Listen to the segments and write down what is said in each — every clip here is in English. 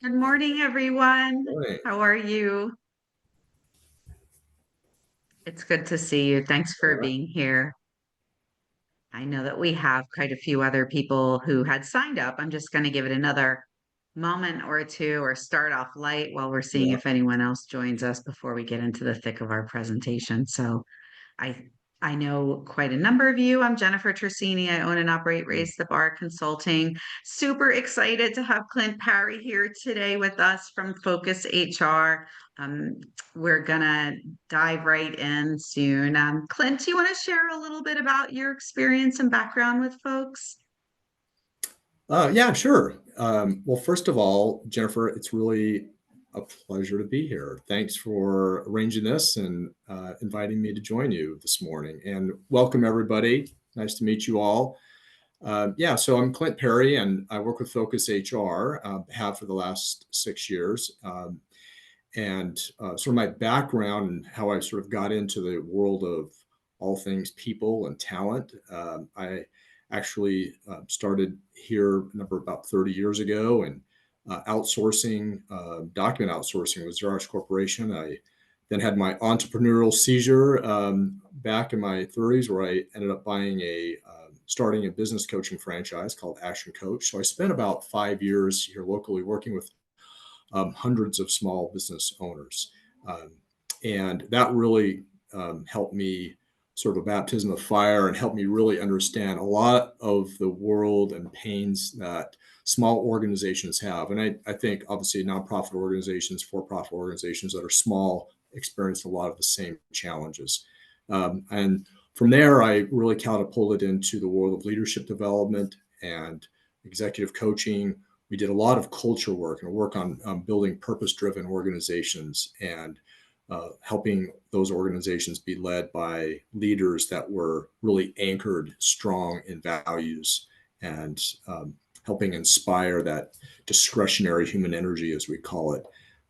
Good morning, everyone. Morning. How are you? It's good to see you. Thanks for Yeah. being here. I know that we have quite a few other people who had signed up. I'm just going to give it another moment or two or start off light while we're seeing Yeah. if anyone else joins us before we get into the thick of our presentation. I I know quite a number of you. I'm Jennifer Tersigni. I own and operate Raise the Bar Consulting. Super excited to have Clint Parry here today with us from Focus HR. Um, we're gonna dive right in soon. Clint, do you want to share a little bit about your experience and background with folks? Yeah, sure. Well, first of all, Jennifer, it's really a pleasure to be here. Thanks for arranging this and inviting me to join you this morning. And welcome, everybody. Nice to meet you all. Yeah, so I'm Clint Parry, and I work with Focus HR, have for the last 6 years. And sort of my background and how I sort of got into the world of all things people and talent. I actually started here a number about 30 years ago, and outsourcing, document outsourcing was Xerox Corporation. I then had my entrepreneurial seizure back in my 30s, where I ended up buying starting a business coaching franchise called Action Coach. So I spent about 5 years here locally working with hundreds of small business owners. Um, and that really helped me sort of a baptism of fire and helped me really understand a lot of the world and pains that small organizations have. And I think obviously nonprofit organizations, for-profit organizations that are small experience a lot of the same challenges. And from there, I really catapulted into the world of leadership development and executive coaching. We did a lot of culture work and work on building purpose-driven organizations and helping those organizations be led by leaders that were really anchored strong in values and helping inspire that discretionary human energy, as we call it.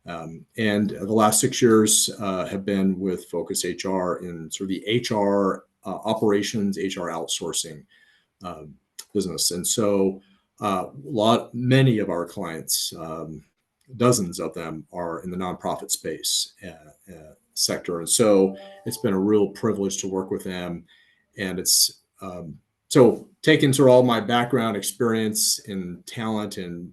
And the last 6 years have been with Focus HR in sort of the HR operations, HR outsourcing business. And so many of our clients, dozens of them, are in the nonprofit space sector, and so it's been a real privilege to work with them. And it's so taking sort of all my background experience in talent and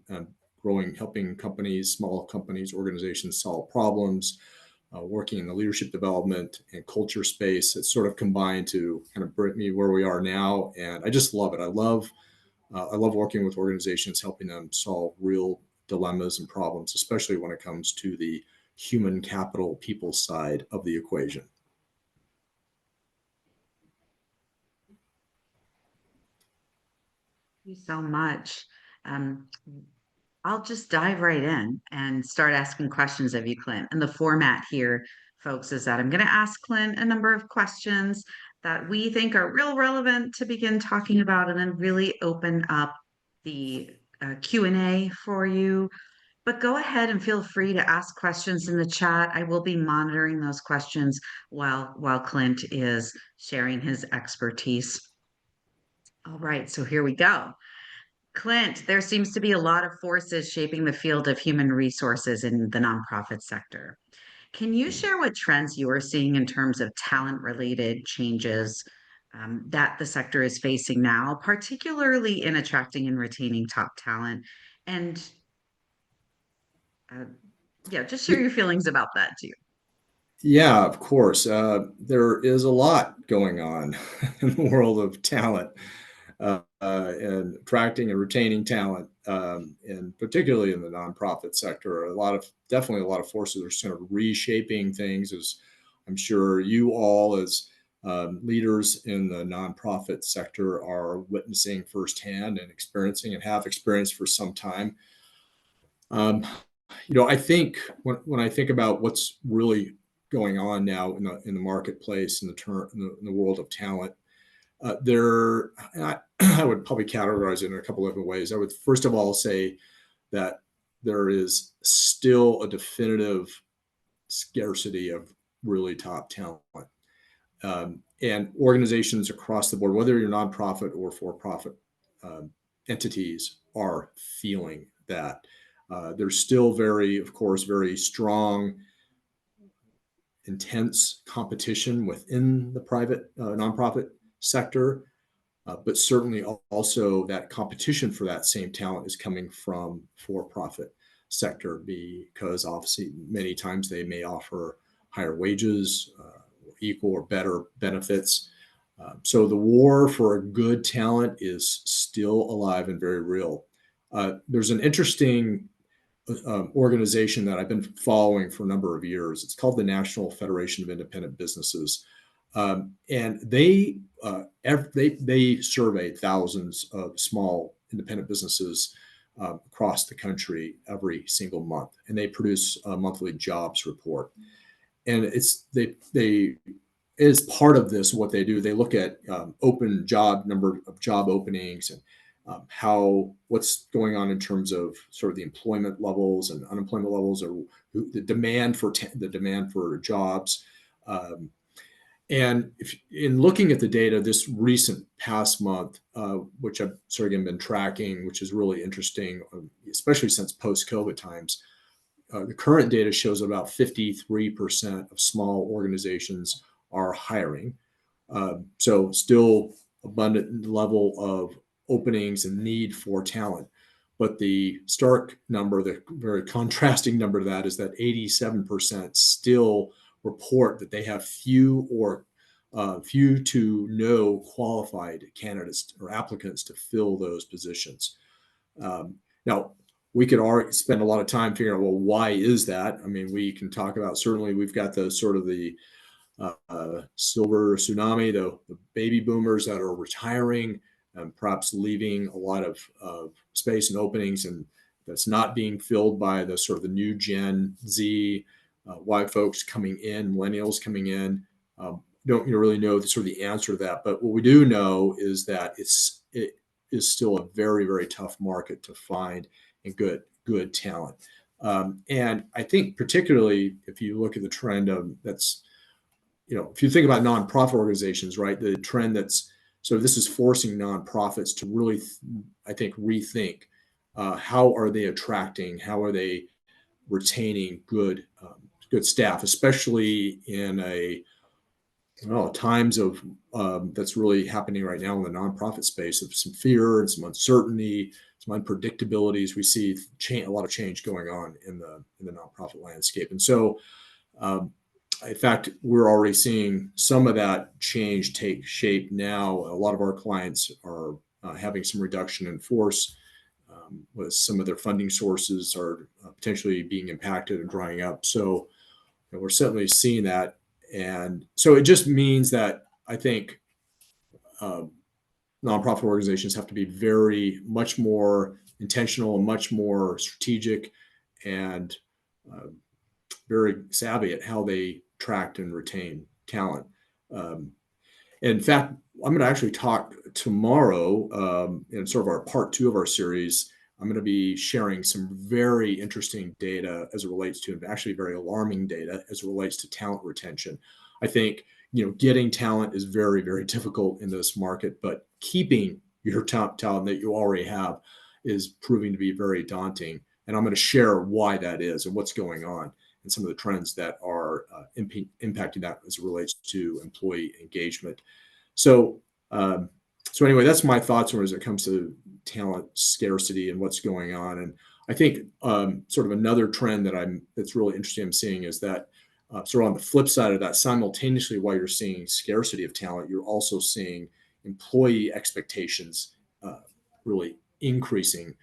growing, helping companies, small companies, organizations solve problems, working in the leadership development and culture space. It's sort of combined to kind of bring me where we are now, and I just love it. I love working with organizations, helping them solve real dilemmas and problems, especially when it comes to the human capital people side of the equation. Thank you so much. Um, I'll just dive right in and start asking questions of you, Clint. And the format here, folks, is that I'm going to ask Clint a number of questions that we think are real relevant to begin talking about, and then really open up the Q&A for you. But go ahead and feel free to ask questions in the chat. I will be monitoring those questions while Clint is sharing his expertise. All right, so here we go. Clint, there seems to be a lot of forces shaping the field of human resources in the nonprofit sector. Can you share what trends you are seeing in terms of talent related changes that the sector is facing now, particularly in attracting and retaining top talent? And uh, yeah, just share your feelings about that too. Yeah, of course. There is a lot going on in the world of talent and attracting and retaining talent, and particularly in the nonprofit sector. Definitely a lot of forces are sort of reshaping things, as I'm sure you all, as leaders in the nonprofit sector, are witnessing firsthand and experiencing and have experienced for some time. Um, I think when I think about what's really going on now in the marketplace, in the world of talent, there I would probably categorize it in a couple of different ways. I would first of all say that there is still a definitive scarcity of really top talent. And organizations across the board, whether you're nonprofit or for-profit entities, are feeling that. There's still of course, very strong, intense competition within the private nonprofit sector. But certainly also that competition for that same talent is coming from for-profit sector, because obviously many times they may offer higher wages, equal or better benefits. So the war for a good talent is still alive and very real. There's an interesting organization that I've been following for a number of years. It's called the National Federation of Independent Businesses, and they survey thousands of small independent businesses across the country every single month, and they produce a monthly jobs report. And they as part of this, what they do, they look at number of job openings, and what's going on in terms of sort of the employment levels and unemployment levels, or the demand for jobs. And in looking at the data this recent past month, which I've sort of been tracking, which is really interesting, especially since post-COVID times, the current data shows about 53% of small organizations are hiring. So still abundant level of openings and need for talent. But the stark number, the very contrasting number to that, is that 87% still report that they have few to no qualified candidates or applicants to fill those positions. Now, we could already spend a lot of time figuring out, well, why is that? I mean, we can talk about, certainly we've got the sort of the silver tsunami, the baby boomers that are retiring and perhaps leaving a lot of space and openings, and that's not being filled by the sort of the new Gen Z, Y folks coming in, millennials coming in. Don't really know the sort of the answer to that, but what we do know is that it is still a very, very tough market to find and good talent. And I think particularly if you look at the trend of if you think about nonprofit organizations, right, the trend this is forcing nonprofits to really, I think, rethink how are they attracting, how are they retaining good staff, especially in times of that's really happening right now in the nonprofit space, of some fear and some uncertainty, some unpredictabilities. We see a lot of change going on in the nonprofit landscape, and so. In fact, we're already seeing some of that change take shape now. A lot of our clients are having some reduction in force, with some of their funding sources are potentially being impacted and drying up. So we're certainly seeing that. And so it just means that I think nonprofit organizations have to be much more intentional and much more strategic, and very savvy at how they attract and retain talent. In fact, I'm going to actually talk tomorrow in sort of our part 2 of our series. I'm going to be sharing some very interesting data as it relates to, actually very alarming data as it relates to talent retention. I think, getting talent is very, very difficult in this market, but keeping your top talent that you already have is proving to be very daunting. And I'm going to share why that is and what's going on, and some of the trends that are impacting that as it relates to employee engagement. So anyway, that's my thoughts as it comes to talent scarcity and what's going on. And I think sort of another trend that's really interesting I'm seeing is that sort of on the flip side of that, simultaneously while you're seeing scarcity of talent, you're also seeing employee expectations really increasing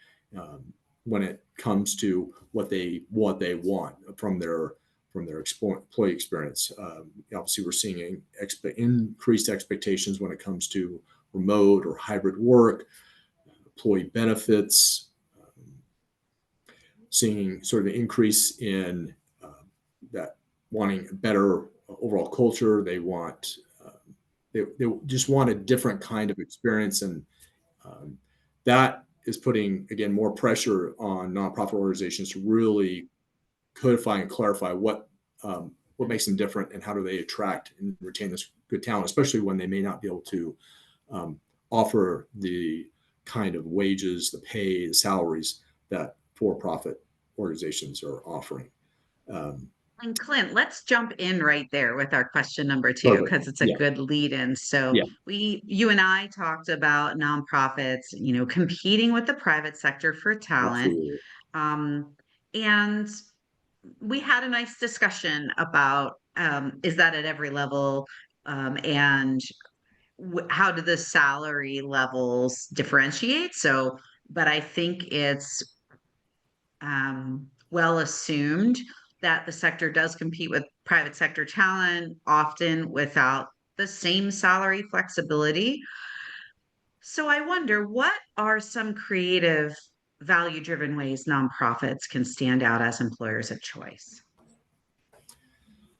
when it comes to what they want from their employee experience. Obviously, we're seeing increased expectations when it comes to remote or hybrid work, employee benefits, seeing sort of an increase in that wanting a better overall culture. They just want a different kind of experience, and that is putting, again, more pressure on nonprofit organizations to really codify and clarify what makes them different and how do they attract and retain this good talent, especially when they may not be able to offer the kind of wages, the pay, the salaries that for-profit organizations are offering. Um, And Clint, let's jump in right there with our question number two, Perfect. because it's a Yeah. good lead in. So Yeah. you and I talked about nonprofits, competing with the private sector for talent. Absolutely. Um, and we had a nice discussion about is that at every level? And how do the salary levels differentiate? So, but I think it's well assumed that the sector does compete with private sector talent, often without the same salary flexibility. So I wonder, what are some creative, value driven ways nonprofits can stand out as employers of choice?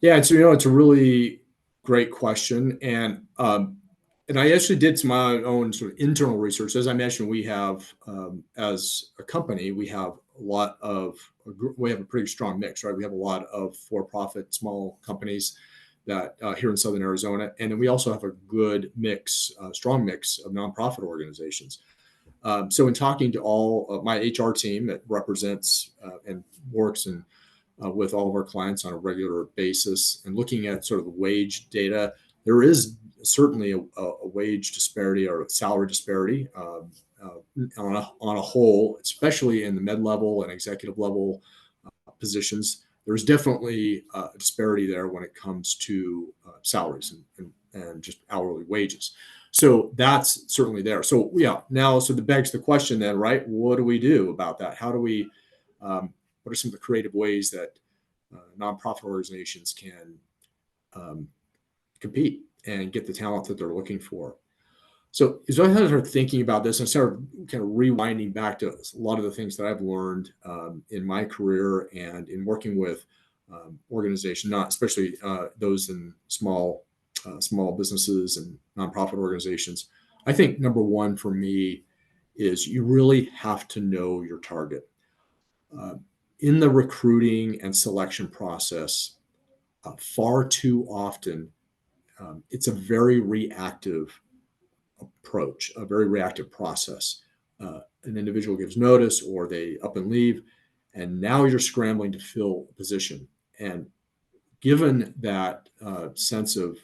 Yeah, it's a really great question, and I actually did some my own sort of internal research. As I mentioned, we have as a company, we have a pretty strong mix, right? We have a lot of for-profit small companies that here in Southern Arizona, and then we also have a good mix, strong mix of nonprofit organizations. So in talking to all of my HR team that represents and works in with all of our clients on a regular basis and looking at sort of the wage data, there is certainly a wage disparity or a salary disparity on a whole, especially in the mid level and executive level positions. There's definitely a disparity there when it comes to salaries and just hourly wages. So that's certainly there. So yeah, now so that begs the question then, right? What do we do about that? How do we what are some of the creative ways that nonprofit organizations can um, compete and get the talent that they're looking for? So as I started thinking about this and started kind of rewinding back to a lot of the things that I've learned in my career and in working with organizations, not especially those in small businesses and nonprofit organizations, I think number one for me is you really have to know your target. Uh, in the recruiting and selection process, far too often, it's a very reactive approach, a very reactive process. An individual gives notice or they up and leave, and now you're scrambling to fill a position. And given that sense of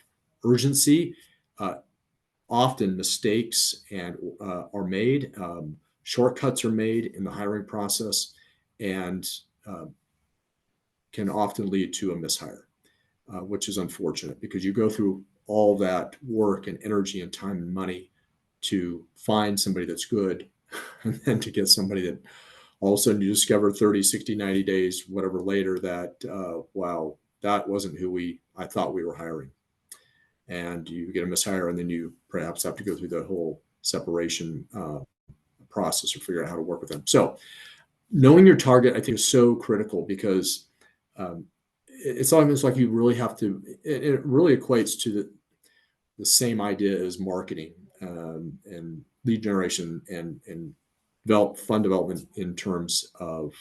urgency, uh, often mistakes are made, shortcuts are made in the hiring process, and uh, can often lead to a mishire, which is unfortunate because you go through all that work and energy and time and money to find somebody that's good and then to get somebody that all of a sudden you discover 30, 60, 90 days, whatever later that, wow, that wasn't who I thought we were hiring. And you get a mishire and then you perhaps have to go through the whole separation process or figure out how to work with them. So knowing your target, I think, is so critical because um, it's almost like you really have to, it really equates to the same idea as marketing and lead generation and fund development in terms of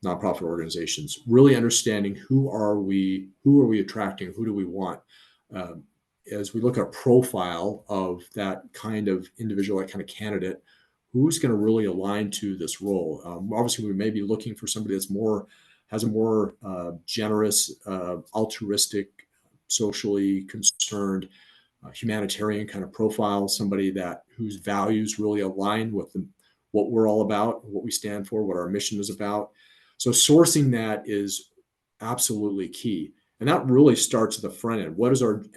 nonprofit organizations, really understanding who are we attracting, who do we want. Um, as we look at a profile of that kind of individual, that kind of candidate, who's going to really align to this role? Obviously, we may be looking for somebody has a more generous, altruistic, socially concerned, humanitarian kind of profile, somebody that whose values really align with what we're all about, what we stand for, what our mission is about. So sourcing that is absolutely key, and that really starts at the front end. What is the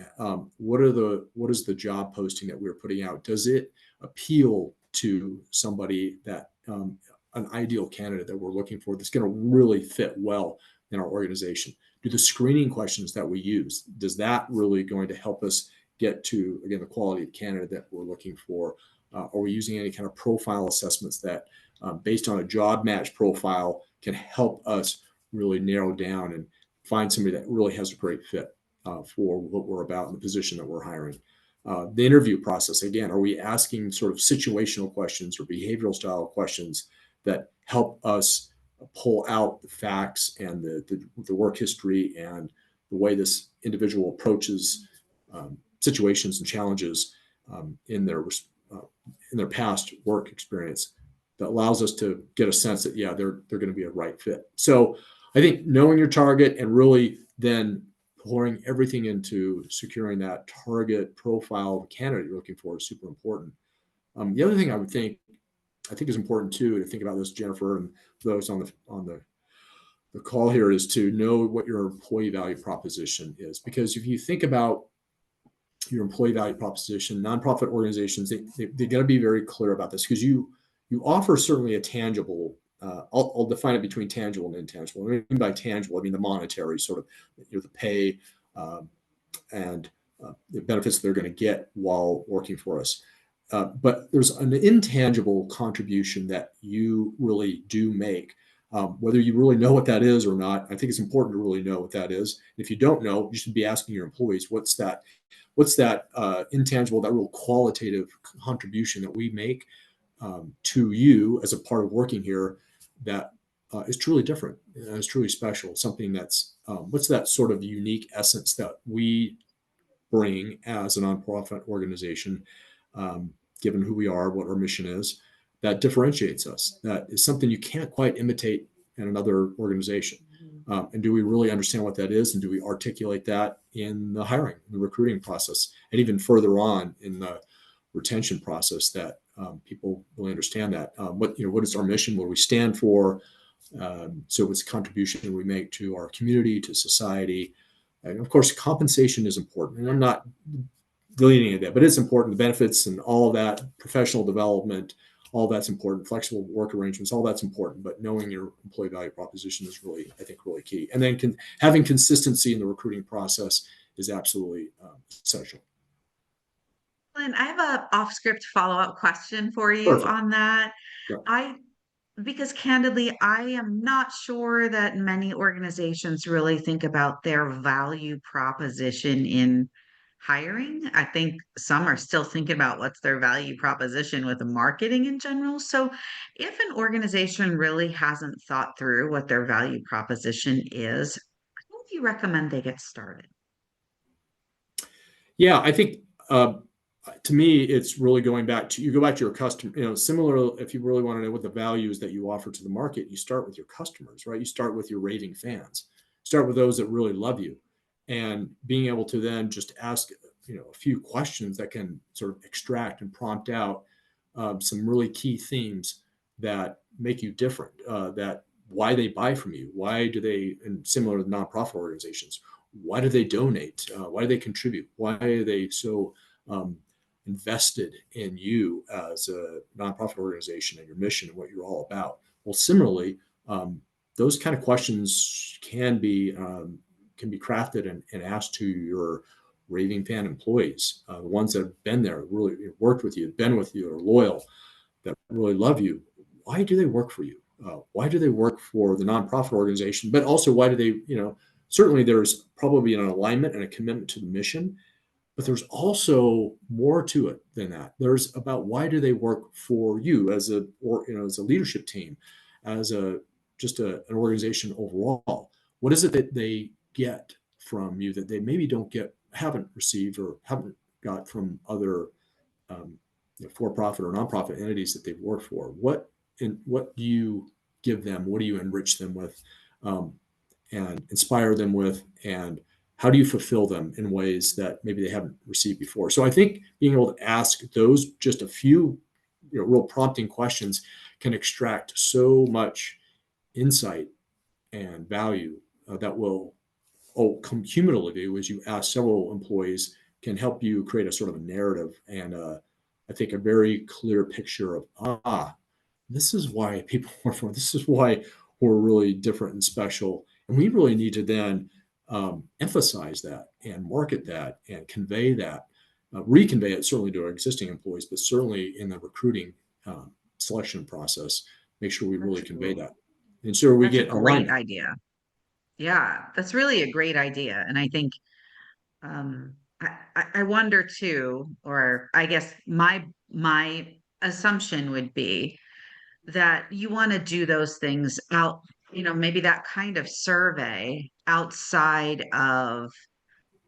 job posting that we're putting out? Does it appeal to somebody that an ideal candidate that we're looking for that's going to really fit well in our organization? Do the screening questions that we use, does that really going to help us get to, again, the quality of candidate that we're looking for? Are we using any kind of profile assessments that based on a job match profile can help us really narrow down and find somebody that really has a great fit for what we're about in the position that we're hiring? The interview process, again, are we asking sort of situational questions or behavioral style questions that help us pull out the facts and the work history and the way this individual approaches situations and challenges um, in their uh, in their past work experience? that allows us to get a sense that, yeah, they're going to be a right fit. So I think knowing your target and really then pouring everything into securing that target profile of candidate you're looking for is super important. The other thing I think is important too to think about this, Jennifer, and those on the call here, is to know what your employee value proposition is. Because if you think about your employee value proposition, nonprofit organizations, they got to be very clear about this, because you offer certainly a tangible. I'll define it between tangible and intangible. What I mean by tangible, I mean the monetary sort of, the pay, um, and the benefits they're going to get while working for us. But there's an intangible contribution that you really do make. Whether you really know what that is or not, I think it's important to really know what that is. If you don't know, you should be asking your employees, what's that intangible, that real qualitative contribution that we make to you as a part of working here, that is truly different, is truly special, something that's what's that sort of unique essence that we bring as a nonprofit organization, given who we are, what our mission is, that differentiates us, that is something you can't quite imitate in another organization. And do we really understand what that is? And do we articulate that in the hiring, the recruiting process, and even further on in the retention process, that people really understand that? What is our mission? What do we stand for? So it's a contribution we make to our community, to society. And of course, compensation is important. And I'm not deleting that, but it's important. The benefits and all of that, professional development, all that's important. Flexible work arrangements, all that's important. But knowing your employee value proposition is really, I think, really key. And then having consistency in the recruiting process is absolutely essential. Clint, I have a off-script follow-up question for you Perfect. on that. Yeah. I Because candidly, I am not sure that many organizations really think about their value proposition in hiring. I think some are still thinking about what's their value proposition with marketing in general. So, if an organization really hasn't thought through what their value proposition is, how do you recommend they get started? Yeah, I think to me, it's really going back to, you go back to your customer. Similar, if you really want to know what the values that you offer to the market, you start with your customers, right? You start with your raving fans, start with those that really love you, and being able to then just ask, a few questions that can sort of extract and prompt out some really key themes that make you different. That why they buy from you, why do they, and similar to nonprofit organizations, why do they donate? Why do they contribute? Why are they so invested in you as a nonprofit organization and your mission and what you're all about? Well, similarly, those kind of questions can be crafted and asked to your raving fan employees, the ones that have been there, really worked with you, been with you, are loyal, that really love you. Why do they work for you? Why do they work for the nonprofit organization? But also, why do they, certainly there's probably an alignment and a commitment to the mission, but there's also more to it than that. There's about why do they work for you as as a leadership team, as an organization overall. What is it that they get from you that they maybe haven't received or haven't got from other for-profit or nonprofit entities that they've worked for? What do you give them? What do you enrich them with, and inspire them with? And how do you fulfill them in ways that maybe they haven't received before? So I think being able to ask those, just a few, real prompting questions, can extract so much insight and value that will, cumulatively, as you ask several employees, can help you create a sort of a narrative and I think a very clear picture of, this is why people work for. This is why we're really different and special, and we really need to then emphasize that and market that and convey that, reconvey it certainly to our existing employees, but certainly in the recruiting selection process, make sure we really That's convey that, and so we that's a get great alignment. idea. Yeah, that's really a great idea. And I think Um, I wonder too, or I guess my assumption would be that you want to do those things out, maybe that kind of survey outside of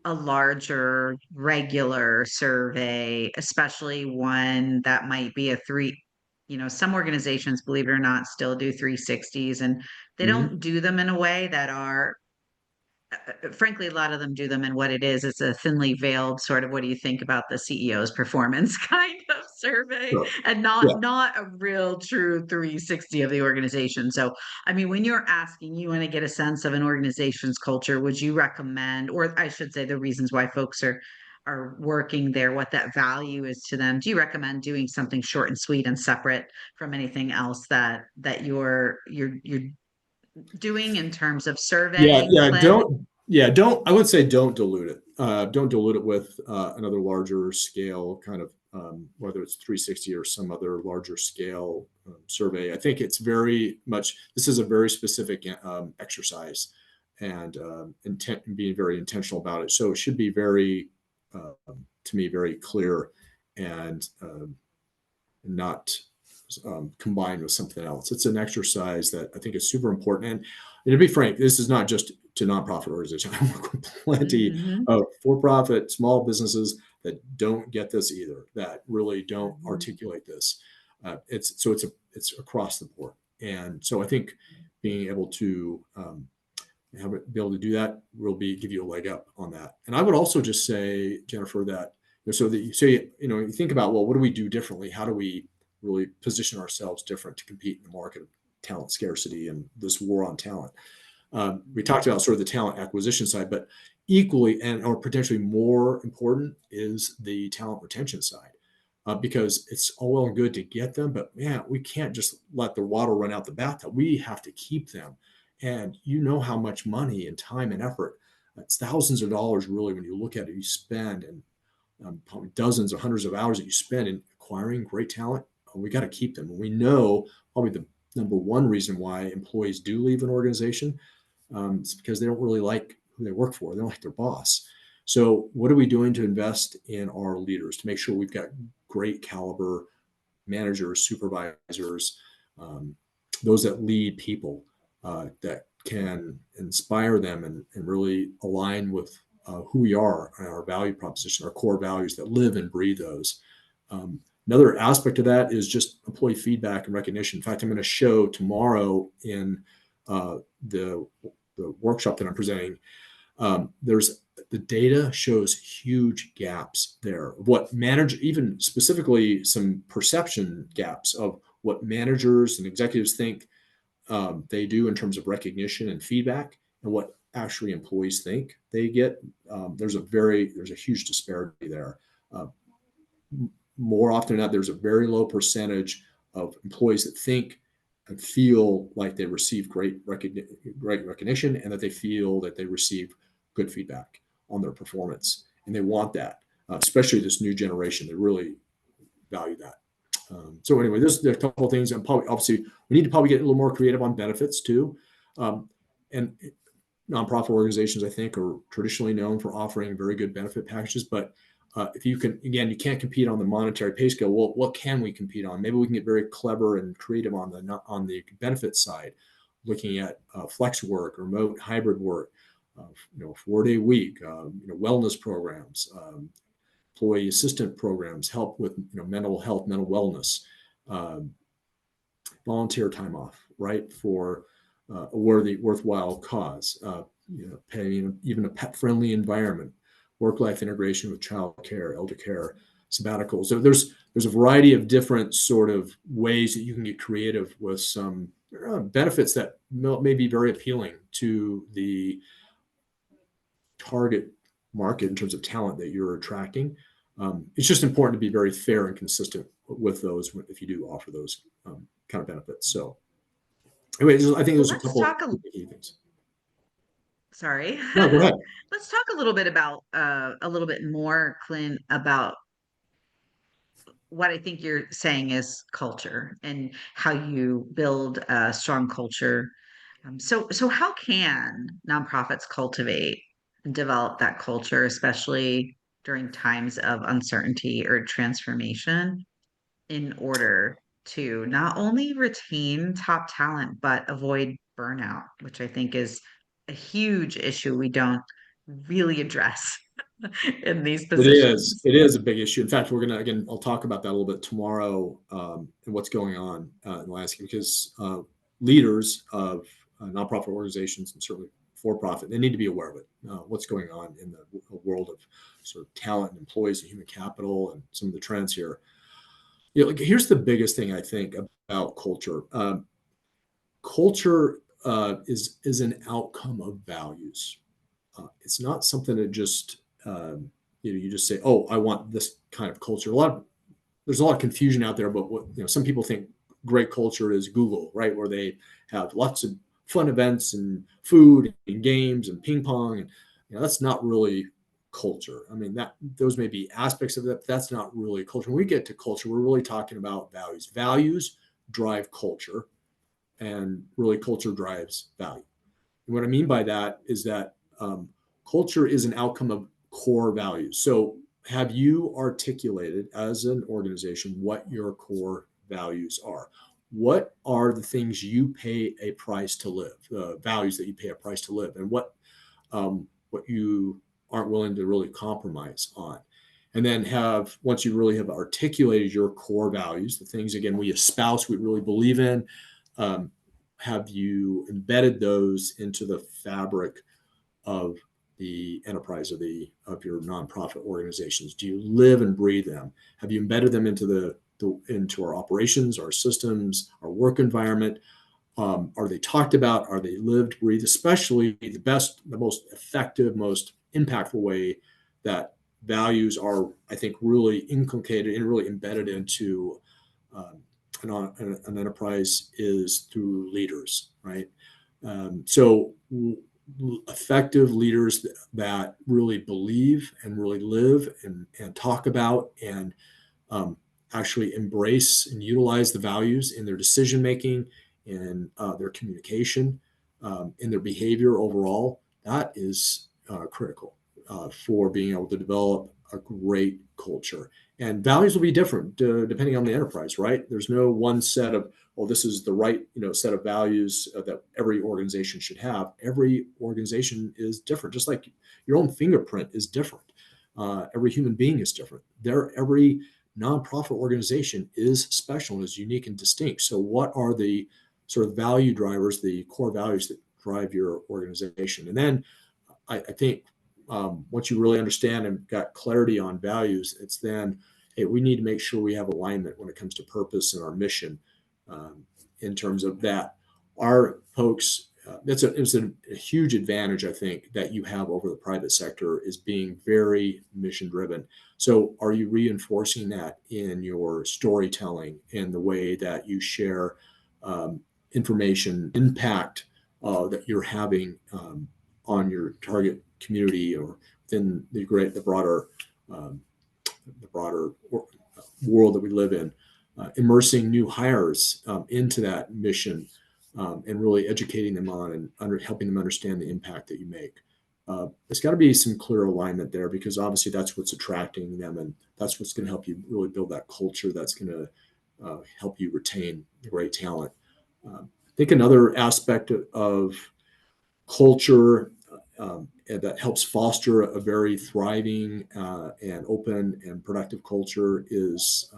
a larger regular survey, especially one that might be a some organizations, believe it or not, still do 360s, and they Mhm. don't do them in a way that are frankly, a lot of them do them. And what it is, it's a thinly veiled sort of, what do you think about the CEO's performance kind of survey, Sure. and Yeah. not a real true 360 of the organization. So, I mean, when you're asking, you want to get a sense of an organization's culture, would you recommend, or I should say, the reasons why folks are working there, what that value is to them? Do you recommend doing something short and sweet and separate from anything else that you're doing in terms of Yeah, surveying, yeah, Clint? I would say don't dilute it. Don't dilute it with another larger scale kind of, whether it's 360 or some other larger scale survey. I think it's very much, this is a very specific exercise, and being very intentional about it. So it should be very, to me, very clear, and not combined with something else. It's an exercise that I think is super important. And to be frank, this is not just to nonprofit organizations. I work with plenty Hmm. of for-profit small businesses that don't get this either, that really don't Hmm. articulate this. It's across the board. And so I think being able to be able to do that will give you a leg up on that. And I would also just say, Jennifer, that so that you say, you think about, well, what do we do differently? How do we really position ourselves different to compete in the market of talent scarcity and this war on talent? We talked about sort of the talent acquisition side, but equally and or potentially more important is the talent retention side. Because it's all well and good to get them, but man, we can't just let the water run out the bathtub. We have to keep them. And you know how much money and time and effort, it's thousands of dollars really when you look at it, you spend, and probably dozens or hundreds of hours that you spend in acquiring great talent. We got to keep them. And we know probably the number one reason why employees do leave an organization, it's because they don't really like who they work for. They don't like their boss. So, what are we doing to invest in our leaders to make sure we've got great caliber managers, supervisors, um, those that lead people, that can inspire them and really align with who we are and our value proposition, our core values that live and breathe those. Another aspect of that is just employee feedback and recognition. In fact, I'm going to show tomorrow in uh, the workshop that I'm presenting. There's the data shows huge gaps there. What manage, even specifically some perception gaps of what managers and executives think they do in terms of recognition and feedback, and what actually employees think they get. There's a huge disparity there. Uh, More often than not, there's a very low percentage of employees that think and feel like they receive great recognition, and that they feel that they receive good feedback on their performance, and they want that. Especially this new generation, they really value that. So anyway, there's a couple of things, and probably obviously we need to probably get a little more creative on benefits too. And nonprofit organizations, I think, are traditionally known for offering very good benefit packages. But if you can, again, you can't compete on the monetary pay scale. Well, what can we compete on? Maybe we can get very clever and creative on the benefit side, looking at flex work, remote hybrid work, 4-day week, wellness programs, employee assistant programs, help with mental health, mental wellness, um, volunteer time off, right, for a worthwhile cause, paying even a pet-friendly environment, work-life integration with child care, elder care, sabbaticals. So there's a variety of different sort of ways that you can get creative with some benefits that may be very appealing to the target market in terms of talent that you're attracting. It's just important to be very fair and consistent with those if you do offer those kind of benefits. So anyway, I think Well, there's a let's couple of talk a key things. sorry. No, go ahead. Let's talk a little bit about a little bit more, Clint, about what I think you're saying is culture and how you build a strong culture. So how can nonprofits cultivate and develop that culture, especially during times of uncertainty or transformation, in order to not only retain top talent, but avoid burnout, which I think is a huge issue we don't really address. in these It is. positions. It is a big issue. In fact, we're gonna again. I'll talk about that a little bit tomorrow, and what's going on in the landscape, because leaders of nonprofit organizations and certainly for-profit, they need to be aware of it. What's going on in the world of sort of talent and employees and human capital, and some of the trends here. Like, here's the biggest thing I think about culture. Culture is an outcome of values. It's not something that just you just say, "Oh, I want this kind of culture." There's a lot of confusion out there about what some people think great culture is Google, right, where they have lots of fun events and food and games and ping pong, and that's not really culture. I mean, that those may be aspects of that, but that's not really culture. When we get to culture, we're really talking about values. Values drive culture, and really culture drives value. And what I mean by that is that culture is an outcome of core values. So, have you articulated as an organization what your core values are? What are the things you pay a price to live? The values that you pay a price to live, and what you aren't willing to really compromise on. And then once you really have articulated your core values, the things again we espouse, we really believe in, um, have you embedded those into the fabric of the enterprise of your nonprofit organizations? Do you live and breathe them? Have you embedded them into into our operations, our systems, our work environment? Are they talked about? Are they lived, breathed? Especially the most effective, most impactful way that values are, I think, really inculcated and really embedded into um, an enterprise is through leaders, right? So effective leaders that really believe and really live and talk about and um, actually embrace and utilize the values in their decision making, in their communication, in their behavior overall. That is critical for being able to develop a great culture. And values will be different depending on the enterprise, right? There's no one set of, well, this is the right set of values that every organization should have. Every organization is different, just like your own fingerprint is different. Every human being is different. Every nonprofit organization is special and is unique and distinct. So, what are the sort of value drivers, the core values that drive your organization? And then I think once you really understand and got clarity on values, it's then, hey, we need to make sure we have alignment when it comes to purpose and our mission. In terms of that, our folks, it's a huge advantage, I think, that you have over the private sector is being very mission driven. So, are you reinforcing that in your storytelling and the way that you share information, impact that you're having on your target community or within um, the broader world that we live in, immersing new hires into that mission, and really educating them on and helping them understand the impact that you make. There's got to be some clear alignment there, because obviously that's what's attracting them, and that's what's going to help you really build that culture that's going to help you retain great talent. I think another aspect of culture that helps foster a very thriving and open and productive culture is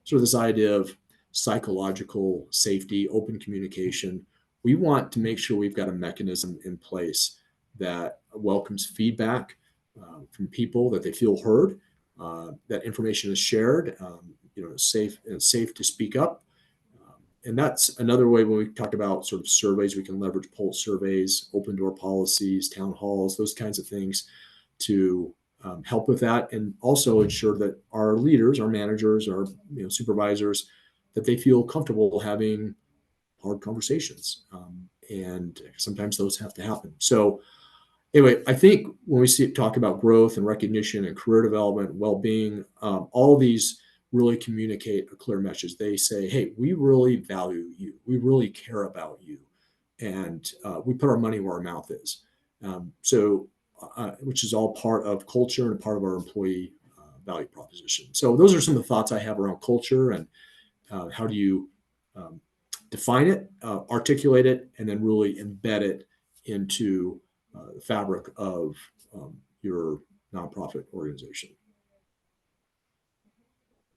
sort of this idea of psychological safety, open communication. We want to make sure we've got a mechanism in place that welcomes feedback from people, that they feel heard, that information is shared, safe to speak up. And that's another way when we talk about sort of surveys, we can leverage pulse surveys, open door policies, town halls, those kinds of things to help with that, and also ensure that our leaders, our managers, our supervisors, that they feel comfortable having hard conversations. And sometimes those have to happen. So anyway, I think when we talk about growth and recognition and career development, well-being, all these really communicate a clear message. They say, hey, we really value you. We really care about you. And we put our money where our mouth is. Which is all part of culture and part of our employee value proposition. So those are some of the thoughts I have around culture, and how do you um, define it, articulate it, and then really embed it into the fabric of your nonprofit organization.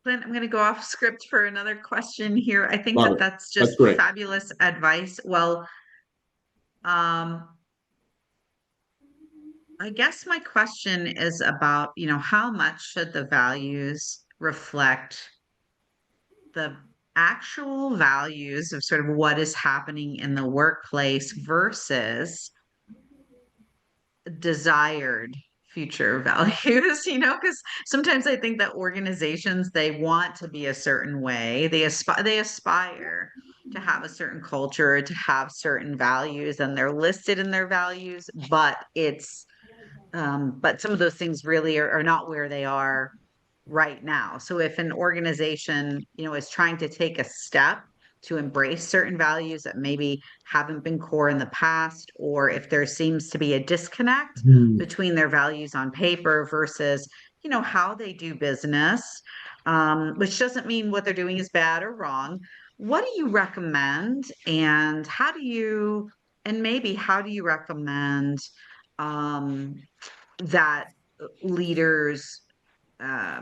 Clint, I'm going to go off script for another question here. I think Love that it. that's That's just great. fabulous advice. Well, um, I guess my question is about, how much should the values reflect the actual values of sort of what is happening in the workplace versus desired future values, because sometimes I think that organizations, they want to be a certain way. They aspire to have a certain culture, to have certain values, and they're listed in their values, but some of those things really are not where they are right now. So if an organization, is trying to take a step to embrace certain values that maybe haven't been core in the past, or if there seems to be a disconnect Hmm. between their values on paper versus, how they do business, which doesn't mean what they're doing is bad or wrong. What do you recommend, and maybe how do you recommend that leaders uh,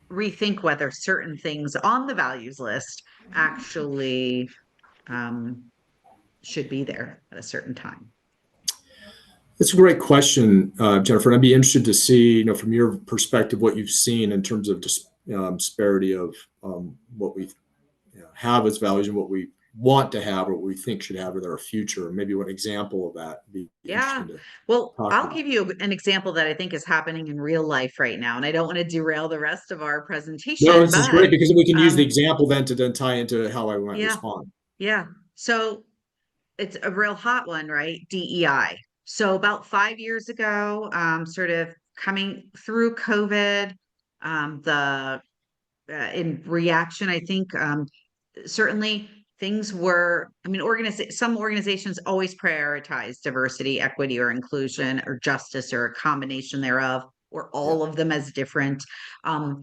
rethink whether certain things on the values list actually um, should be there at a certain time? It's a great question, Jennifer. And I'd be interested to see, from your perspective, what you've seen in terms of disparity of what we have as values and what we want to have or what we think should have in our future. Maybe one example of that would be Yeah. interesting to Well, talk I'll about. give you an example that I think is happening in real life right now. And I don't want to derail the rest of our No, presentation, this is but great because we can use the um, example then to then tie into how I might yeah, respond. yeah. So it's a real hot one, right? DEI. So about 5 years ago, sort of coming through COVID, the in reaction, I think certainly things were, I mean, some organizations always prioritize diversity, equity, or inclusion, or justice, or a combination thereof, or Yeah. all of them as different.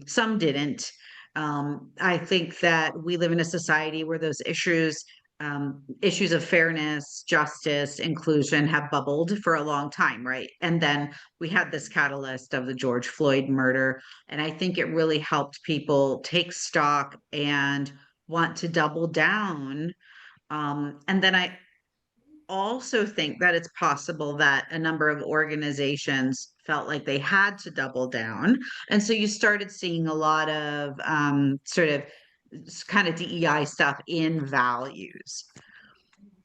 Some didn't. I think that we live in a society where those issues of fairness, justice, inclusion have bubbled for a long time, right? And then we had this catalyst of the George Floyd murder. And I think it really helped people take stock and want to double down. And then I also think that it's possible that a number of organizations felt like they had to double down. And so you started seeing a lot of sort of kind of DEI stuff in values.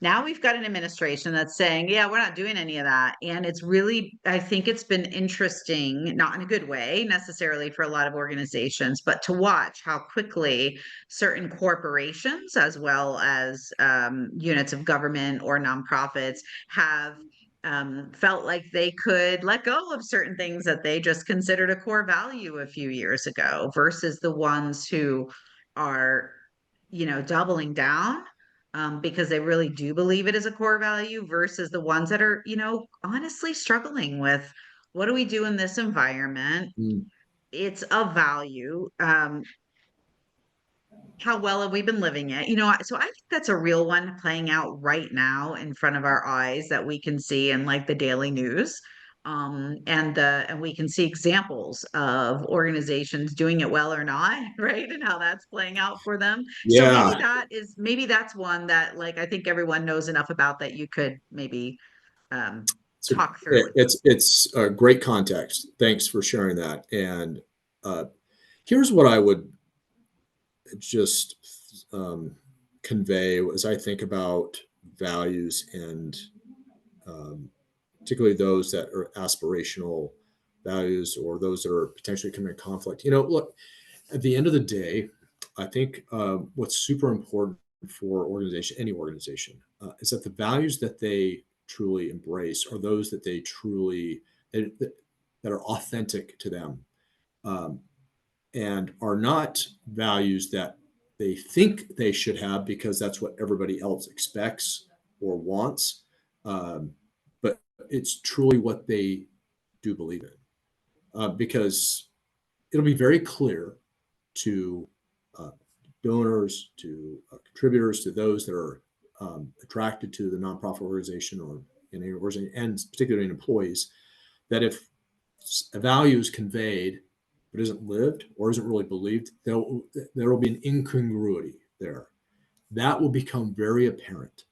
Now we've got an administration that's saying, yeah, we're not doing any of that. And it's really, I think it's been interesting, not in a good way necessarily for a lot of organizations, but to watch how quickly certain corporations, as well as units of government or nonprofits, have felt like they could let go of certain things that they just considered a core value a few years ago versus the ones who are, doubling down because they really do believe it is a core value versus the ones that are, honestly struggling with what do we do in this environment? Mm. It's a value. How well have we been living it? So I think that's a real one playing out right now in front of our eyes that we can see in like the daily news. And we can see examples of organizations doing it well or not, right? And how that's playing out for them. So Yeah. maybe that's one that like I think everyone knows enough about that you could maybe So talk through with them. it's a great context. Thanks for sharing that. And uh, here's what I would just convey as I think about values and um, particularly those that are aspirational values or those that are potentially coming in conflict. Look, at the end of the day, I think what's super important for any organization, is that the values that they truly embrace are those that they truly that are authentic to them, um, and are not values that they think they should have because that's what everybody else expects or wants, but it's truly what they do believe in, because it'll be very clear to uh, donors, to contributors, to those that are attracted to the nonprofit organization or in any organization, and particularly in employees, that if a value is conveyed but isn't lived or isn't really believed, there will be an incongruity there. That will become very apparent.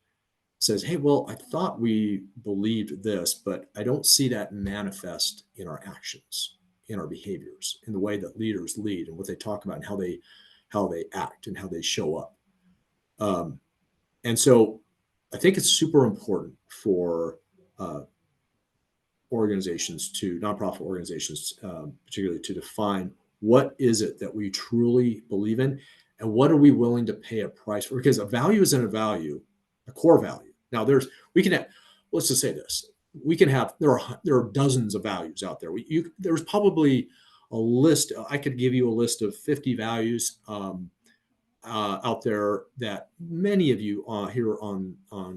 Says, hey, well, I thought we believed this, but I don't see that manifest in our actions, in our behaviors, in the way that leaders lead and what they talk about and how they act and how they show up. And so I think it's super important for uh, nonprofit organizations, particularly, to define what is it that we truly believe in and what are we willing to pay a price for? Because a value isn't a value, a core value. Now, we can have, let's just say this, we can have, there are dozens of values out there. There's probably a list. I could give you a list of 50 values out there that many of you here on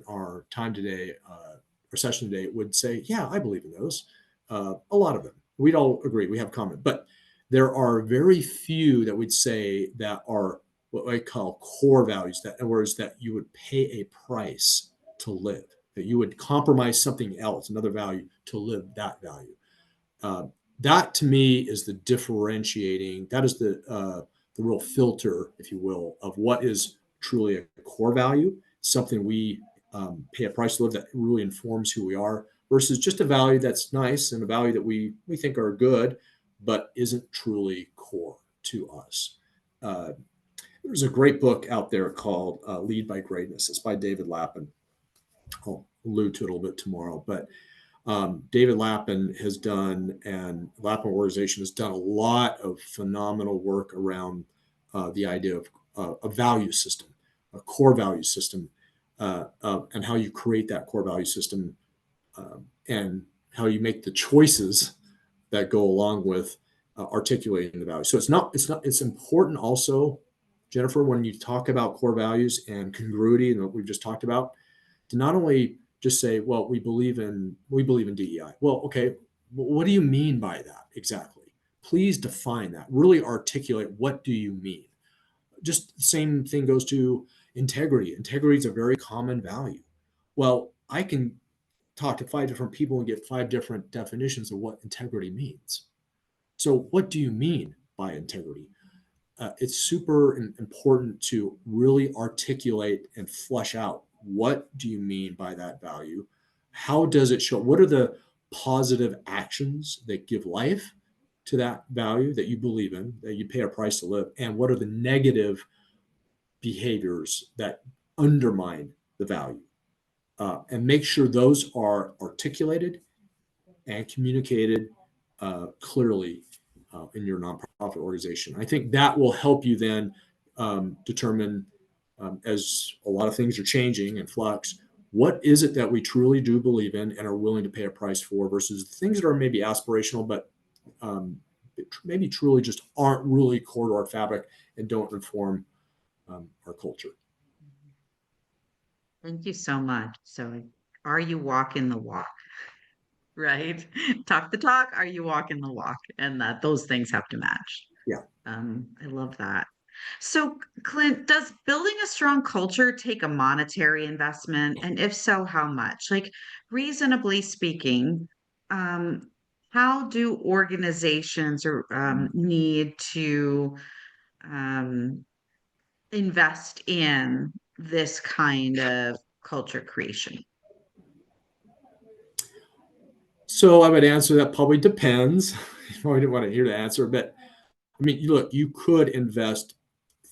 our time today, our session today, would say, yeah, I believe in those. A lot of them. We'd all agree. We have common, but there are very few that we'd say that are what I call core values. That, in other words, that you would pay a price to live. That you would compromise something else, another value, to live that value. Uh, that to me is the differentiating. That is the real filter, if you will, of what is truly a core value, something we pay a price to live that really informs who we are, versus just a value that's nice and a value that we think are good, but isn't truly core to us. There's a great book out there called Lead by Greatness. It's by David Lappin. I'll allude to it a little bit tomorrow, but David Lappin has done, and Lappin Organization has done a lot of phenomenal work around the idea of a value system, a core value system, and how you create that core value system, and how you make the choices that go along with articulating the value. So it's important also, Jennifer, when you talk about core values and congruity and what we've just talked about, to not only just say, well, we believe in DEI. Well, okay, what do you mean by that exactly? Please define that. Really articulate, what do you mean? Just the same thing goes to integrity. Integrity is a very common value. Well, I can talk to 5 different people and get 5 different definitions of what integrity means. So what do you mean by integrity? It's super important to really articulate and flesh out, what do you mean by that value? How does it show? What are the positive actions that give life to that value that you believe in, that you pay a price to live? And what are the negative behaviors that undermine the value? And make sure those are articulated and communicated clearly in your nonprofit organization. I think that will help you then determine, as a lot of things are changing and flux, what is it that we truly do believe in and are willing to pay a price for, versus the things that are maybe aspirational, but maybe truly just aren't really core to our fabric and don't inform our culture. Thank you so much. So, are you walking the walk? Right? Talk the talk, are you walking the walk? And that those things have to match. Yeah. I love that. So, Clint, does building a strong culture take a monetary investment? And if so, how much? Like, reasonably speaking, um, how do organizations or need to um, invest in this kind of culture creation? So I would answer that probably depends. You probably didn't want to hear the answer, but I mean, look, you could invest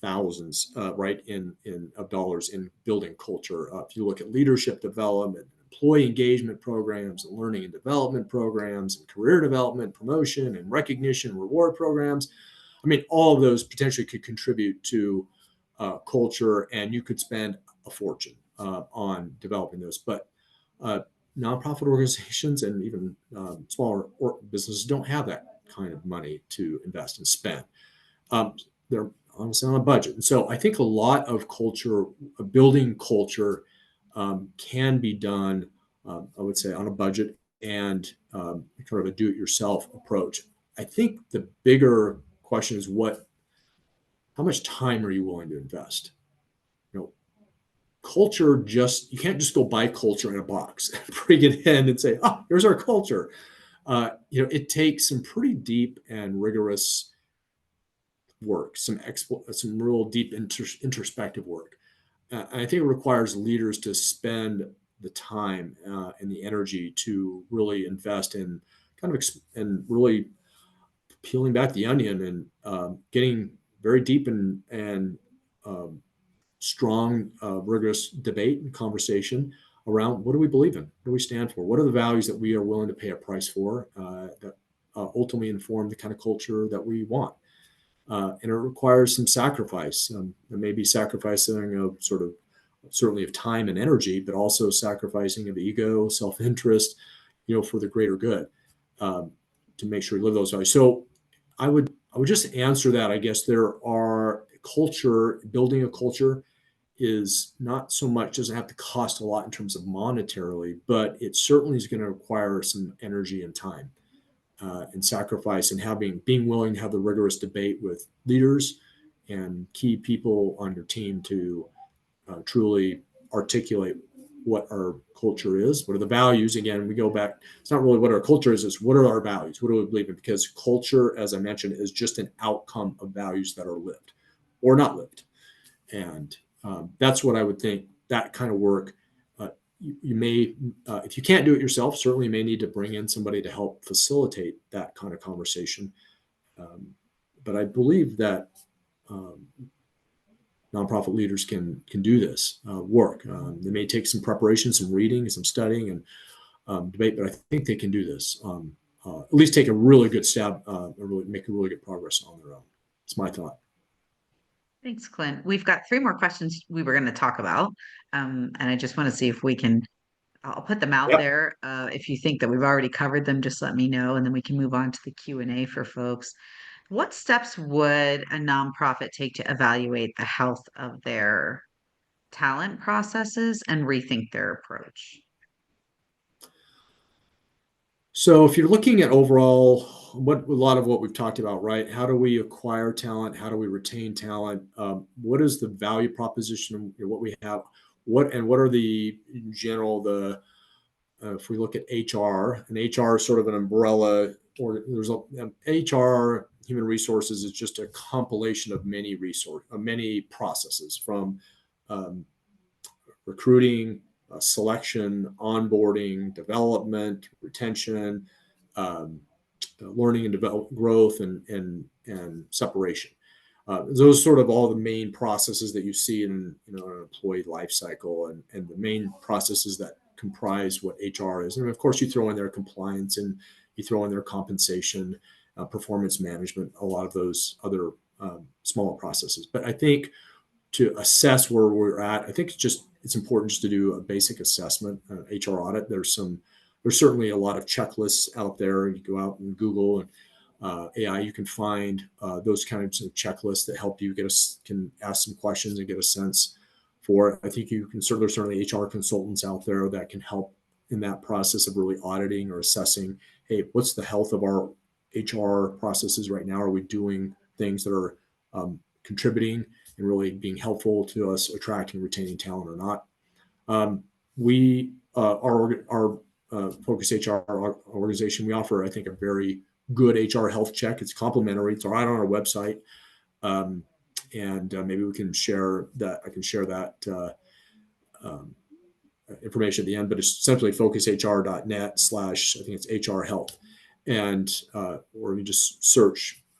thousands, right, in of dollars in building culture. If you look at leadership development, employee engagement programs, and learning and development programs, and career development, promotion, and recognition, reward programs. I mean, all of those potentially could contribute to culture, and you could spend a fortune on developing those. But uh, nonprofit organizations and even smaller businesses don't have that kind of money to invest and spend. They're honestly on a budget. And so I think a lot of culture, building culture, can be done, I would say, on a budget and kind of a do-it-yourself approach. I think the bigger question is how much time are you willing to invest? You know, culture, you can't just go buy culture in a box and bring it in and say, oh, here's our culture. It takes some pretty deep and rigorous work, some real deep introspective work. I think it requires leaders to spend the time and the energy to really invest in and really peeling back the onion and getting very deep and um, strong, rigorous debate and conversation around what do we believe in, what do we stand for, what are the values that we are willing to pay a price for that ultimately inform the kind of culture that we want. And it requires some sacrifice. Maybe sacrificing of sort of certainly of time and energy, but also sacrificing of ego, self-interest, for the greater good, um, to make sure we live those values. So I would just answer that. I guess building a culture is not so much, doesn't have to cost a lot in terms of monetarily, but it certainly is going to require some energy and time and sacrifice, and being willing to have the rigorous debate with leaders and key people on your team to truly articulate what our culture is, what are the values. Again, we go back, it's not really what our culture is, it's what are our values, what do we believe in, because culture, as I mentioned, is just an outcome of values that are lived or not lived. And that's what I would think, that kind of work. You may, if you can't do it yourself, certainly you may need to bring in somebody to help facilitate that kind of conversation. Um, but I believe that um, nonprofit leaders can do this work. They may take some preparation, some reading, some studying, and debate, but I think they can do this. At least take a really good stab, and really make a really good progress on their own. It's my thought. Thanks, Clint. We've got three more questions we were going to talk about. And I just want to see if we can, I'll put them out Yep. there. If you think that we've already covered them, just let me know, and then we can move on to the Q&A for folks. What steps would a nonprofit take to evaluate the health of their talent processes and rethink their approach? So if you're looking at overall, what a lot of what we've talked about, right? How do we acquire talent? How do we retain talent? What is the value proposition? What we have, what are the in general the if we look at HR, and HR is sort of an umbrella, or HR, human resources, is just a compilation of many processes from um, recruiting, selection, onboarding, development, retention, um, learning and develop growth, and separation. Those sort of all the main processes that you see in an employee life cycle, and the main processes that comprise what HR is. And of course, you throw in their compliance, and you throw in their compensation, performance management, a lot of those other smaller processes. But I think to assess where we're at, I think it's important just to do a basic assessment, HR audit. There's certainly a lot of checklists out there. You go out and Google and AI, you can find those kinds of checklists that help you can ask some questions and get a sense for it. I think you can there's certainly HR consultants out there that can help in that process of really auditing or assessing. Hey, what's the health of our HR processes right now? Are we doing things that are contributing and really being helpful to us attracting and retaining talent or not? We our Focus HR organization, we offer, I think, a very good HR health check. It's complimentary. It's right on our website, and maybe we can share that. I can share that um, information at the end, but it's simply focushr.net/ I think it's HR health, and or you just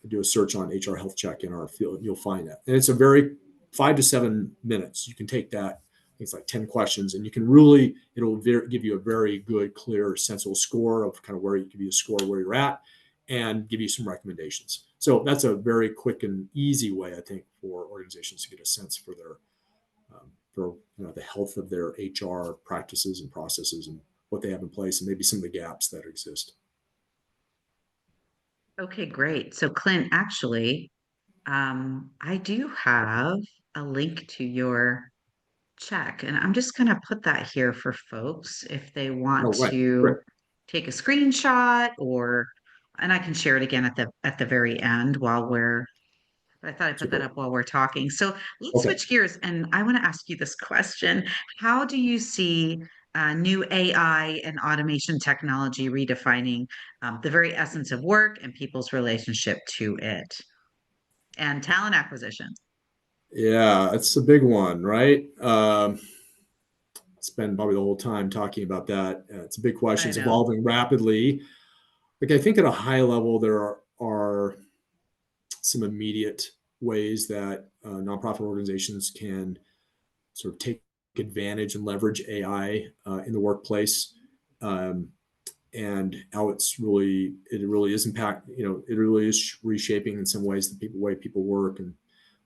do a search on HR health check in our field, you'll find that. And it's a very 5 to 7 minutes. You can take that. It's like 10 questions, and it'll give you a very good, clear, sensible score of kind of where you give you a score where you're at, and give you some recommendations. So that's a very quick and easy way, I think, for organizations to get a sense for the health of their HR practices and processes, and what they have in place, and maybe some of the gaps that exist. Okay, great. So, Clint, actually, I do have a link to your check, and I'm just going to put that here for folks if they want Oh, right. Great. to take a screenshot, and I can share it again at the very end while we're, I thought I put that Super. up while we're talking. So let's Okay. switch gears, and I want to ask you this question. How do you see new AI and automation technology redefining the very essence of work and people's relationship to it, and talent acquisition. Yeah, it's a big one, right? Spend probably the whole time talking about that. It's a big question. I It's know. evolving rapidly. Like I think at a high level, there are some immediate ways that nonprofit organizations can sort of take advantage and leverage AI in the workplace, um, and how it really is impact. It really is reshaping in some ways the way people work and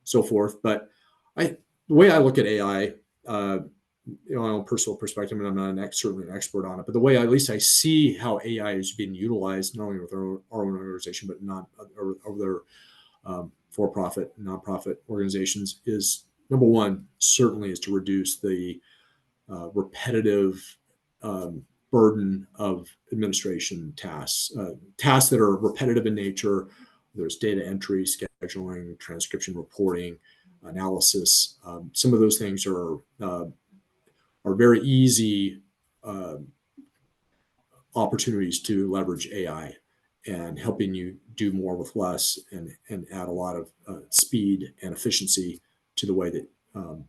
so forth. But the way I look at AI, my own personal perspective, and I'm not certainly an expert on it, but the way at least I see how AI is being utilized, not only with our own organization, but not other for-profit, nonprofit organizations, is number one, certainly is to reduce the repetitive burden of administration tasks, tasks that are repetitive in nature. There's data entry, scheduling, transcription, reporting, analysis. Some of those things are very easy uh, opportunities to leverage AI and helping you do more with less and add a lot of speed and efficiency to the way that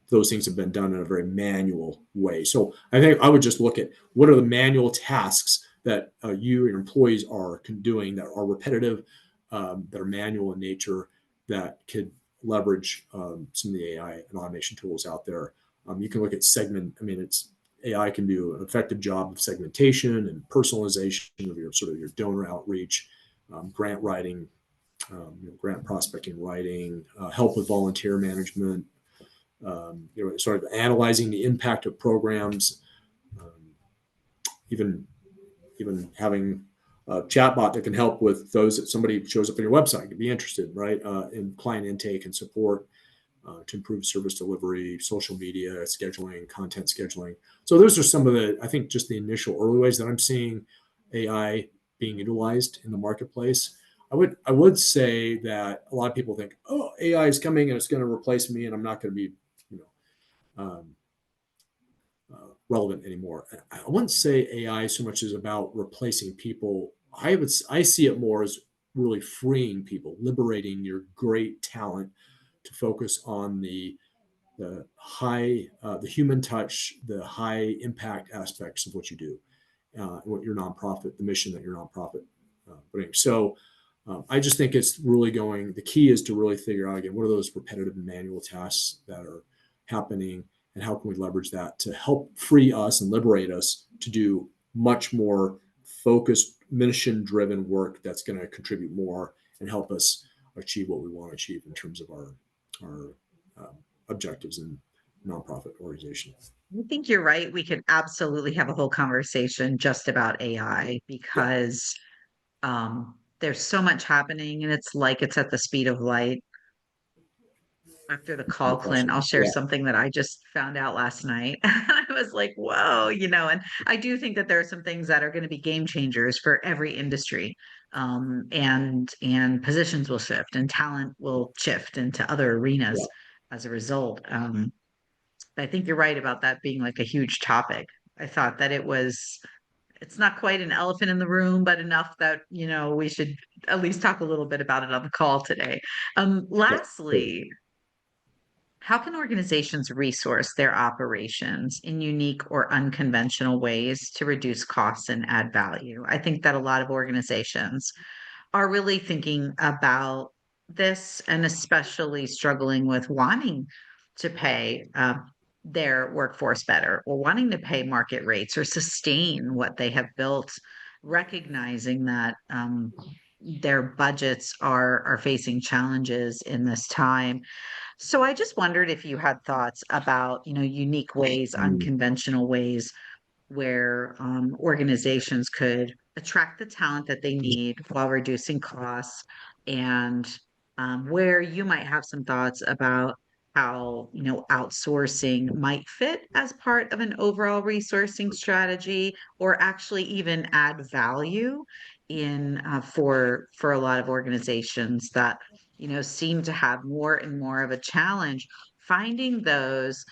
those things have been done in a very manual way. So I think I would just look at what are the manual tasks that you and your employees are doing that are repetitive, that are manual in nature, that could leverage some of the AI and automation tools out there. You can look at segment. I mean, it's AI can do an effective job of segmentation and personalization of your sort of your donor outreach, grant writing, grant prospecting writing, help with volunteer management, sort of analyzing the impact of programs, um, even having a chatbot that can help with those that somebody shows up on your website could be interested, right, in client intake and support, to improve service delivery, social media scheduling, content scheduling. So those are some of the, I think, just the initial early ways that I'm seeing AI being utilized in the marketplace. I would say that a lot of people think, oh, AI is coming and it's going to replace me, and I'm not going to be, you know, relevant anymore. I wouldn't say AI so much is about replacing people. I see it more as really freeing people, liberating your great talent to focus on the human touch, the high impact aspects of what you do, what your nonprofit, the mission that your nonprofit brings. So I just think it's really going. The key is to really figure out again what are those repetitive and manual tasks that are happening, and how can we leverage that to help free us and liberate us to do much more focused, mission-driven work that's going to contribute more and help us achieve what we want to achieve in terms of our objectives in nonprofit organizations. I think you're right. We could absolutely have a whole conversation just about AI Yeah, because there's so much happening and it's like it's at the speed of light. After the no call, Clint, question. I'll share Yeah, something that I just found out last night. I was like, whoa, and I do think that there are some things that are going to be game changers for every industry. And positions will shift and talent will shift into other yeah. arenas as a result. I think you're right about that being like a huge topic. I thought that it's not quite an elephant in the room, but enough that, we should at least talk a little bit about it on the call today. Yeah, sure. Lastly, how can organizations resource their operations in unique or unconventional ways to reduce costs and add value? I think that a lot of organizations are really thinking about this and especially struggling with wanting to pay their workforce better or wanting to pay market rates or sustain what they have built, recognizing that their budgets are facing challenges in this time. So I just wondered if you had thoughts about, unique ways, Mm, unconventional ways where organizations could attract the talent that they need while reducing costs, and where you might have some thoughts about how, outsourcing might fit as part of an overall resourcing strategy or actually even add value in for a lot of organizations that seem to have more and more of a challenge finding those.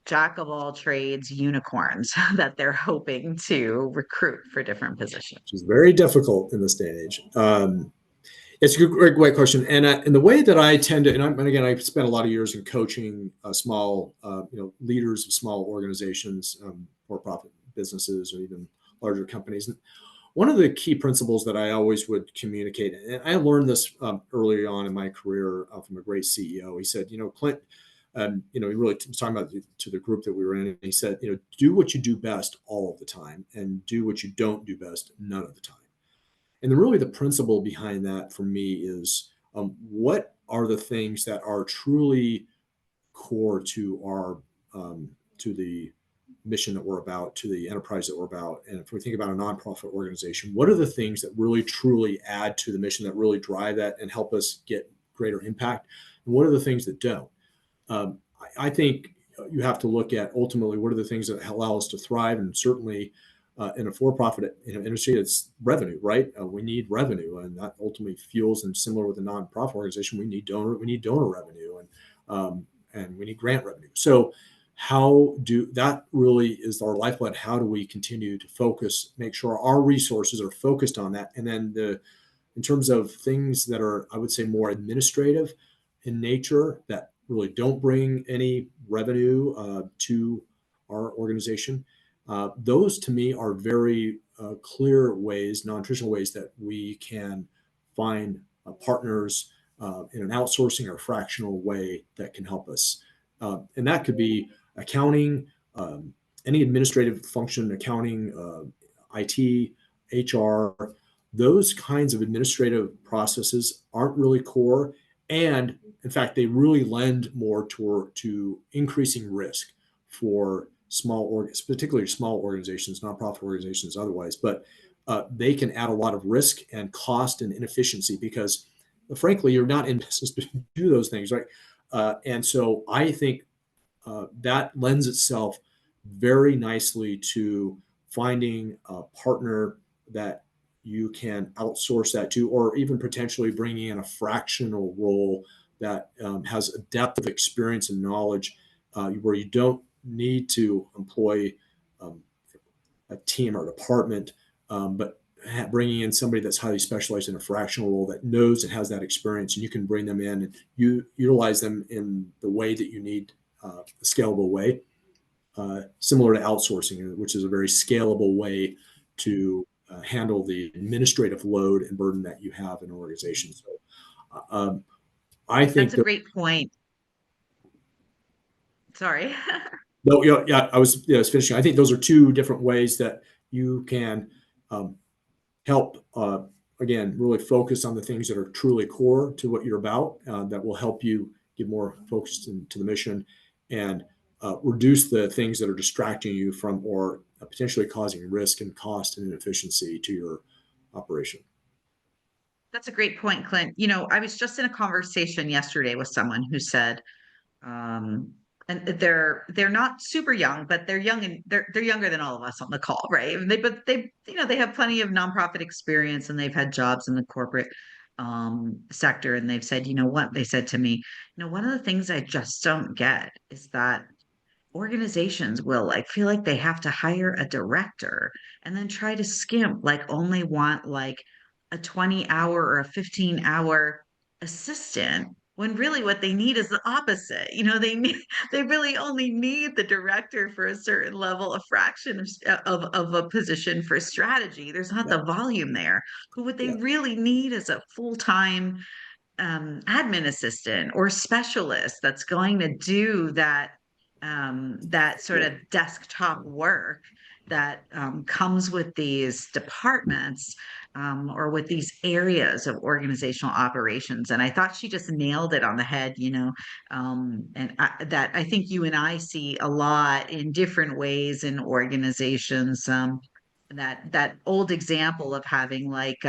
jack of all trades unicorns that they're hoping to recruit for different positions? which is very difficult in this day and age. It's a great question, and the way that I tend to, and again, I spent a lot of years in coaching small, leaders of small organizations, for-profit businesses, or even larger companies. And one of the key principles that I always would communicate, and I learned this early on in my career from a great CEO. He said, Clint, he really was talking about to the group that we were in, and he said, do what you do best all of the time, and do what you don't do best none of the time. And really, the principle behind that for me is what are the things that are truly core to our to the mission that we're about, to the enterprise that we're about. And if we think about a nonprofit organization, what are the things that really truly add to the mission, that really drive that and help us get greater impact? And what are the things that don't? I think you have to look at ultimately what are the things that allow us to thrive, and certainly in a for-profit industry, it's revenue, right? We need revenue, and that ultimately fuels. And similar with a nonprofit organization, we need donor revenue, and we need grant revenue. So, how do that really is our lifeblood? How do we continue to focus, make sure our resources are focused on that, and then in terms of things that are, I would say, more administrative in nature that really don't bring any revenue to our organization. Those to me are very clear ways, non-traditional ways that we can find partners in an outsourcing or fractional way that can help us. And that could be accounting, any administrative function, accounting, IT, HR. Those kinds of administrative processes aren't really core. And in fact, they really lend more to increasing risk for particularly small organizations, nonprofit organizations, otherwise. But they can add a lot of risk and cost and inefficiency because, frankly, you're not in business to do those things, right? And so I think that lends itself very nicely to finding a partner that you can outsource that to, or even potentially bringing in a fractional role that has a depth of experience and knowledge where you don't need to employ um, a team or department, but bringing in somebody that's highly specialized in a fractional role that knows and has that experience, and you can bring them in and you utilize them in the way that you need, a scalable way, similar to outsourcing, which is a very scalable way to handle the administrative load and burden that you have in an organization. So I That's think a that, great point. Sorry. no, yeah, I was finishing. I think those are two different ways that you can um, help, again, really focus on the things that are truly core to what you're about, that will help you get more focused into the mission and reduce the things that are distracting you from or potentially causing risk and cost and inefficiency to your operation. That's a great point, Clint. I was just in a conversation yesterday with someone who said, um, and they're not super young, but they're young and they're younger than all of us on the call, right? But they have plenty of nonprofit experience and they've had jobs in the corporate sector. And they've said, you know what? They said to me, one of the things I just don't get is that organizations will like feel like they have to hire a director and then try to skimp like only want like a 20-hour or a 15-hour assistant when really what they need is the opposite. They really only need the director for a certain level, a fraction of a position for strategy. There's not Yeah, the volume there. But what they yeah, really need is a full-time admin assistant or specialist that's going to do that sort of absolutely. desktop work that comes with these departments or with these areas of organizational operations. And I thought she just nailed it on the head, that I think you and I see a lot in different ways in organizations. That old example of having like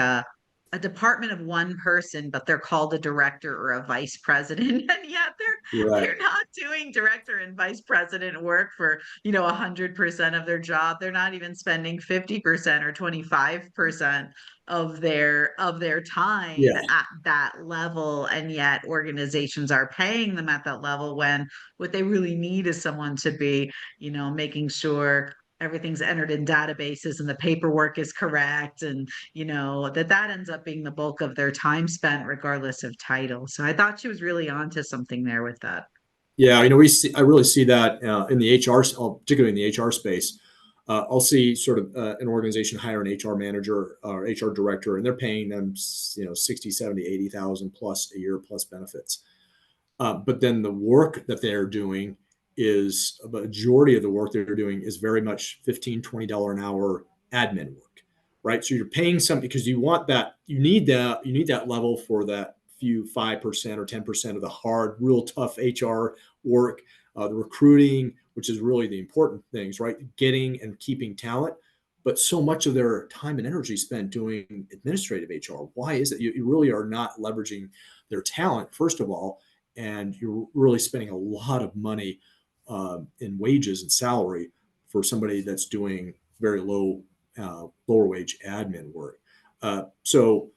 a department of one person, but they're called a director or a vice president, and yet Right. they're not doing director and vice president work for 100% of their job. They're not even spending 50% or 25% of their time Yeah. at that level, and yet organizations are paying them at that level when what they really need is someone to be making sure everything's entered in databases and the paperwork is correct, and that ends up being the bulk of their time spent regardless of title. So I thought she was really onto something there with that. Yeah, I really see that in the HR, particularly in the HR space. I'll see sort of an organization hire an HR manager or HR director, and they're paying them, 60, 70, 80,000 plus a year plus benefits. But then the work that they're doing is a majority of the work they're doing is very much $15, $20 an hour admin work, right? So you're paying something because you need that level for that few 5% or 10% of the hard, real tough HR work, the recruiting, which is really the important things, right? Getting and keeping talent. But so much of their time and energy spent doing administrative HR. Why is it? You really are not leveraging their talent, first of all, and you're really spending a lot of money in wages and salary for somebody that's doing very lower wage admin work. So,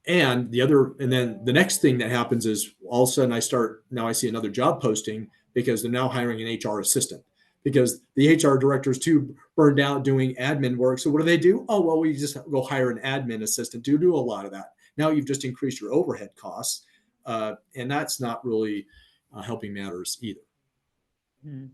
and then the next thing that happens is all of a sudden I see another job posting because they're now hiring an HR assistant because the HR director is too burned out doing admin work. So what do? Oh, well, we just go hire an admin assistant to do a lot of that. Now you've just increased your overhead costs, and that's not really helping matters either. Mhm.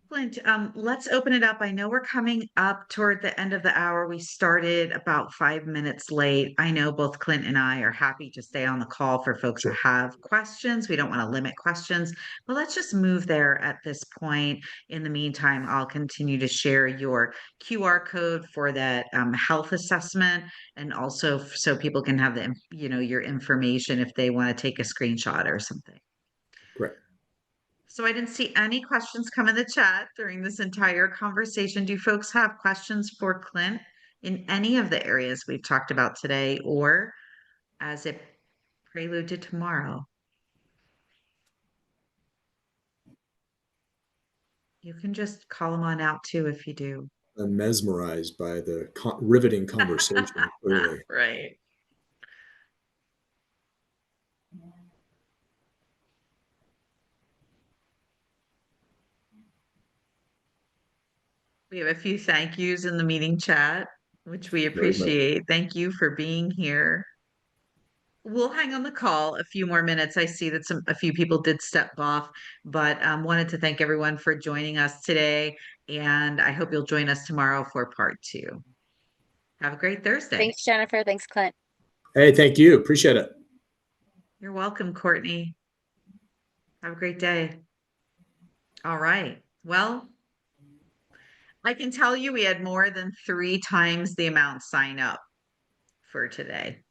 Clint, let's open it up. I know we're coming up toward the end of the hour. We started about 5 minutes late. I know both Clint and I are happy to stay on the call for folks that Sure. have questions. We don't want to limit questions, but let's just move there at this point. In the meantime, I'll continue to share your QR code for that health assessment, and also so people can have your information if they want to take a screenshot or something. Great. So I didn't see any questions come in the chat during this entire conversation. Do folks have questions for Clint in any of the areas we've talked about today, or as a prelude to tomorrow? You can just call them on out too if you do. I'm mesmerized by the riveting conversation, clearly. Right. We have a few thank yous in the meeting chat, which we Very much. appreciate. Thank you for being here. We'll hang on the call a few more minutes. I see that a few people did step off, but wanted to thank everyone for joining us today, and I hope you'll join us tomorrow for part two. Have a great Thursday. Thanks, Jennifer. Thanks, Clint. Hey, thank you. Appreciate it. You're welcome, Courtney. Have a great day. All right. Well, I can tell you we had more than 3 times the amount sign up for today.